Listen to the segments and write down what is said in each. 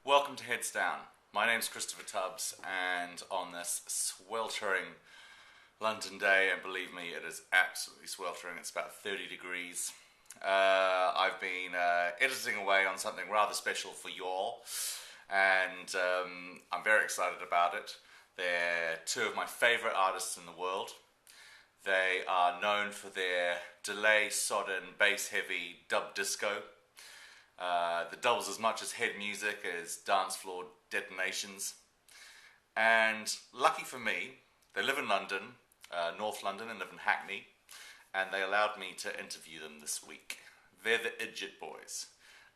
Welcome to Heads Down. My name's Christopher Tubbs, and on this sweltering London day, and believe me, it is absolutely sweltering, it's about 30 degrees. I've been editing away on something rather special for y'all, and I'm very excited about it. They're two of my favourite artists in the world. They are known for their delay-sodden, bass-heavy dub disco. That doubles as much as head music as dance floor detonations. And lucky for me, they live in London, North London, and live in Hackney, and they allowed me to interview them this week. They're the Idjut Boys.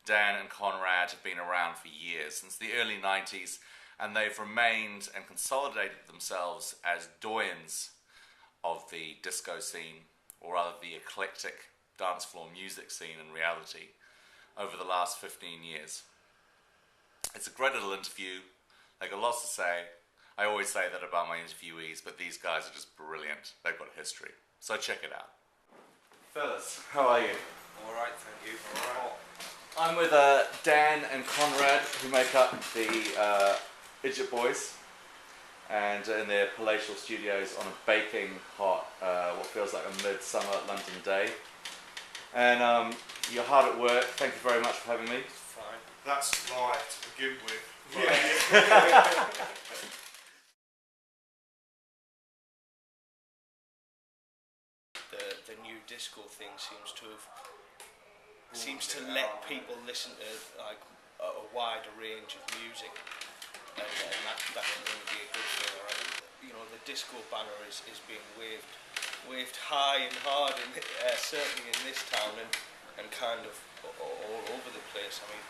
Dan and Conrad have been around for years, since the early 90s, and they've remained and consolidated themselves as doyens of the disco scene, or rather the eclectic dance floor music scene in reality, over the last 15 years. It's a great little interview. They got lots to say. I always say that about my interviewees, but these guys are just brilliant. They've got a history. So check it out. Fellas, how are you? Alright, thank you. Alright. I'm with Dan and Conrad, who make up the Idjut Boys, and in their palatial studios on a baking hot, what feels like a midsummer London day. And you're hard at work. Thank you very much for having me. Fine. That's live to begin with. Yeah. The new disco thing seems to let people listen to like a wider range of music, and that can only be a good thing. Right? You know, the disco banner is being waved high and hard, and certainly in this town, and kind of all over the place. I mean,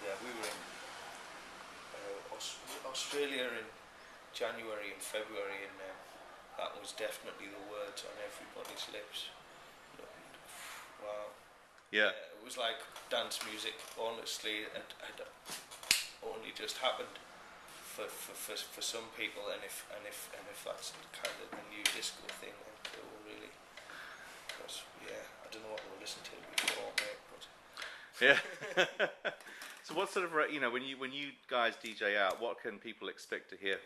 yeah, we were in Australia in January and February, and that was definitely the words on everybody's lips. Wow. Yeah. It was like dance music. Honestly, it had only just happened for some people, and if that's kind of the new disco thing, then cool, really. Because I don't know what we were listening to before, mate, but yeah. So what sort of, when you guys DJ out, what can people expect to hear?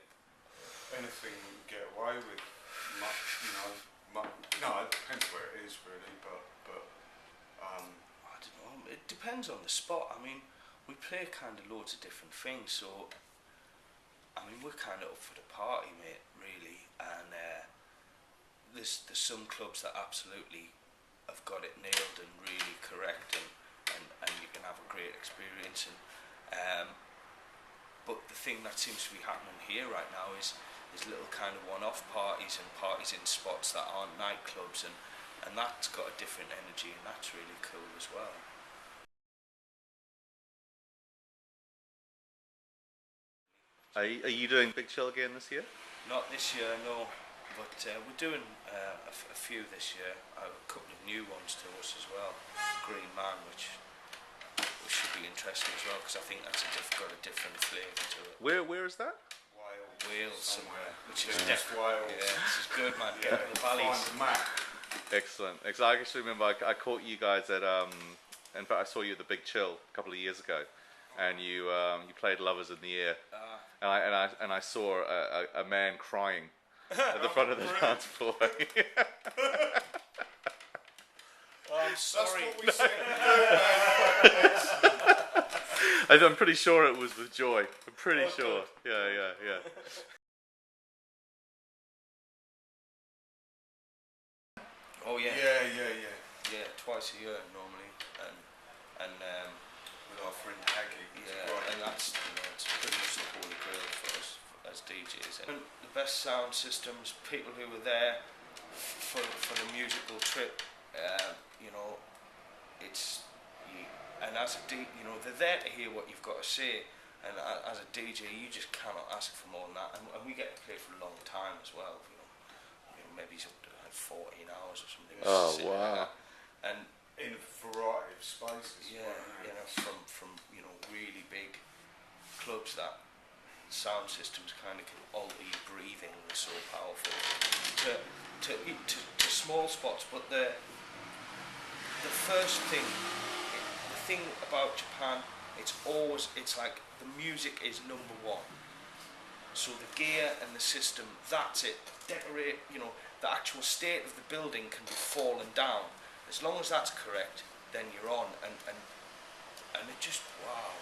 Anything you get away with, no, it depends where it is really, but I don't know. It depends on the spot. I mean, we play kind of loads of different things, so I mean, we're kind of up for the party, mate, really. And there's some clubs that absolutely have got it nailed and really correct, and you can have a great experience. And but the thing that seems to be happening here right now is little kind of one-off parties, and parties in spots that aren't nightclubs, and that's got a different energy, and that's really cool as well. Are you doing Big Chill again this year? Not this year, no. But we're doing a few this year. A couple of new ones to us as well. Green Man, which should be interesting as well, because I think that's got a different flavour to it. Where is that? Wales somewhere, which is definitely Wales. Yeah, this is good, man. Get in the valleys. Find the map. Excellent. I actually remember I caught you guys at in fact I saw you at the Big Chill a couple of years ago, and you played Lovers in the Air, and I saw a man crying at the front of the dance floor. I'm sorry. That's what we said. I'm pretty sure it was with joy. I'm pretty sure. Yeah. Oh yeah. Yeah. Twice a year normally, and With our friend Aggie. and that's it's pretty much the holy grail for us as DJs. And the best sound systems, people who were there for the musical trip, and as a they're there to hear what you've got to say, and as a DJ you just cannot ask for more than that, and we get to play for a long time as well, maybe it's up to like 14 hours or something. Oh wow. And in a variety of spaces. From really big clubs that sound systems kind of can alter your breathing, they're so powerful, to small spots. But the thing about Japan it's like the music is number one. So the gear and the system, that's it. Decorate, you know, the actual state of the building can be fallen down. As long as that's correct, then you're on. And it just, wow,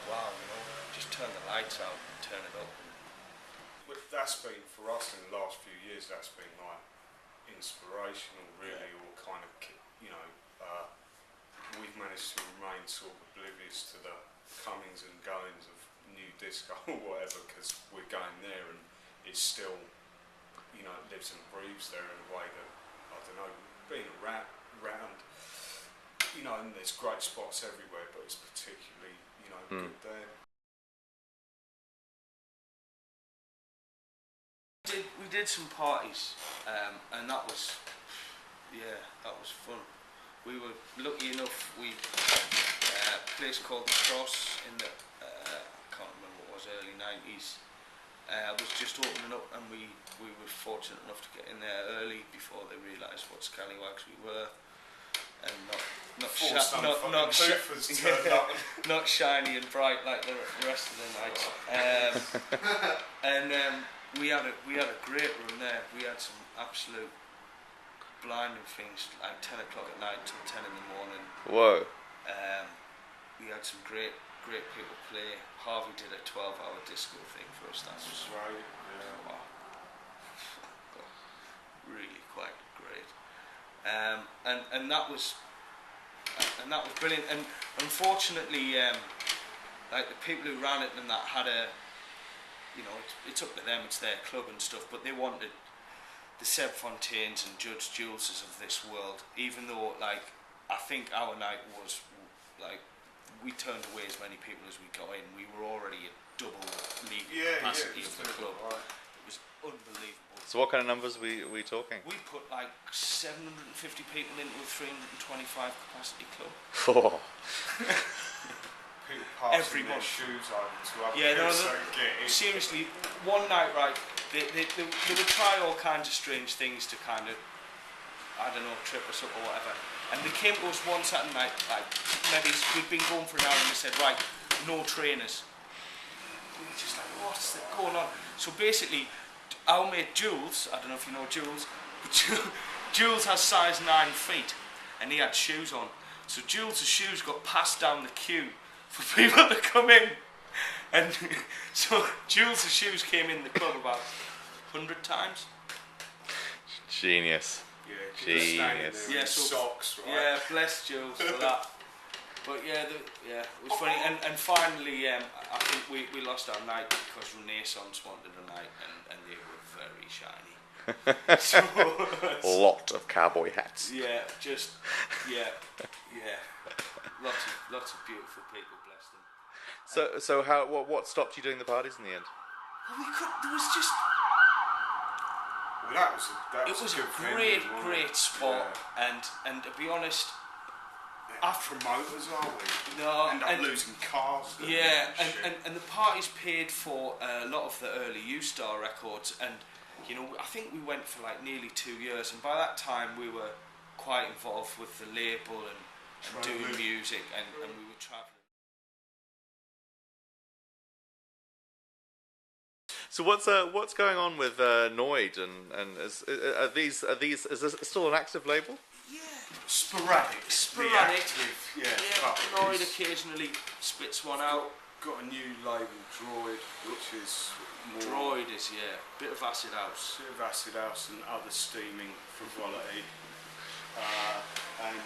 you know, just turn the lights out and turn it up. That's been, for us in the last few years, that's been like inspirational really, or kind of, you know, we've managed to remain sort of oblivious to the comings and goings of new disco or whatever, because we're going there and it's still, you know, it lives and breathes there in a way that, I don't know, being around, you know, and there's great spots everywhere, but it's particularly, you know, good there. We did some parties, and that was fun. We were lucky enough. We a place called the Cross in the I can't remember what it was, early 90s. Was just opening up, and we were fortunate enough to get in there early before they realised what scallywags we were, and not shiny and bright like the rest of the night. We had a great run there. We had some absolute blinding things, like 10 o'clock at night till 10 in the morning. Whoa. We had some great people play. Harvey did a 12-hour disco thing for us. That was right. Yeah. Wow. Really quite great. And that was brilliant. And unfortunately, like the people who ran it and that had a, you know, it's up to them, it's their club and stuff, but they wanted the Seb Fontaines and Judge Juleses of this world, even though, like, I think our night was, like, we turned away as many people as we got in. We were already at double league capacity of the club. Right. It was unbelievable. So what kind of numbers are we talking? We put like 750 people into a 325 capacity club. Oh. People passing Every their month. shoes over to other people. Seriously, one night, right, they would try all kinds of strange things to kind of, I don't know, trip us up or whatever. And they came to us one Saturday night, like, maybe we'd been going for an hour, and they said, right, no trainers. We were just like, what's going on? So basically, our mate Jules, I don't know if you know Jules, but Jules has size 9 feet, and he had shoes on. So Jules' shoes got passed down the queue for people to come in. And so Jules' shoes came in the club about 100 times. Genius. Genius. Yeah, socks, right? Yeah, bless Jules for that. But yeah, it was funny. And finally, I think we lost our night because Renaissance wanted a night, and they were very shiny. Lot of cowboy hats. Yeah, lots of beautiful people, bless them. So what stopped you doing the parties in the end? Well, there was just. Well, that was a great spot, and to be honest, our promoters, are we? No, end up losing cars. Yeah, and the parties paid for a lot of the early U-Star records, and you know, I think we went for like nearly 2 years, and by that time we were quite involved with the label and doing music, and we were travelling. So what's going on with Noid, and is this still an active label? Yeah, sporadic. Noid occasionally spits one out. Got a new label, Droid, which is more bit of acid house. Bit of acid house and other steaming frivolity, and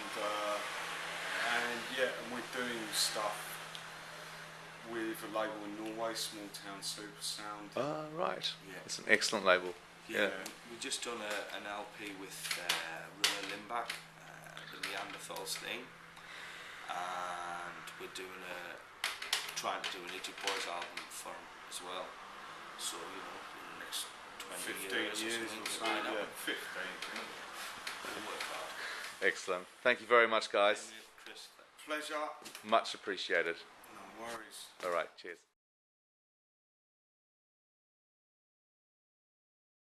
we're doing stuff with a label in Norway, Small Town Super Sound. Right. Yeah. It's an excellent label. Yeah. We've just done an LP with Rilla Limbach, the Neanderthals thing, and we're trying to do an Idjut Boys album for him as well. So, you know, in the next 20 years or something. 15. We'll work hard. Excellent. Thank you very much, guys. Chris, pleasure. Much appreciated. No worries. All right, cheers.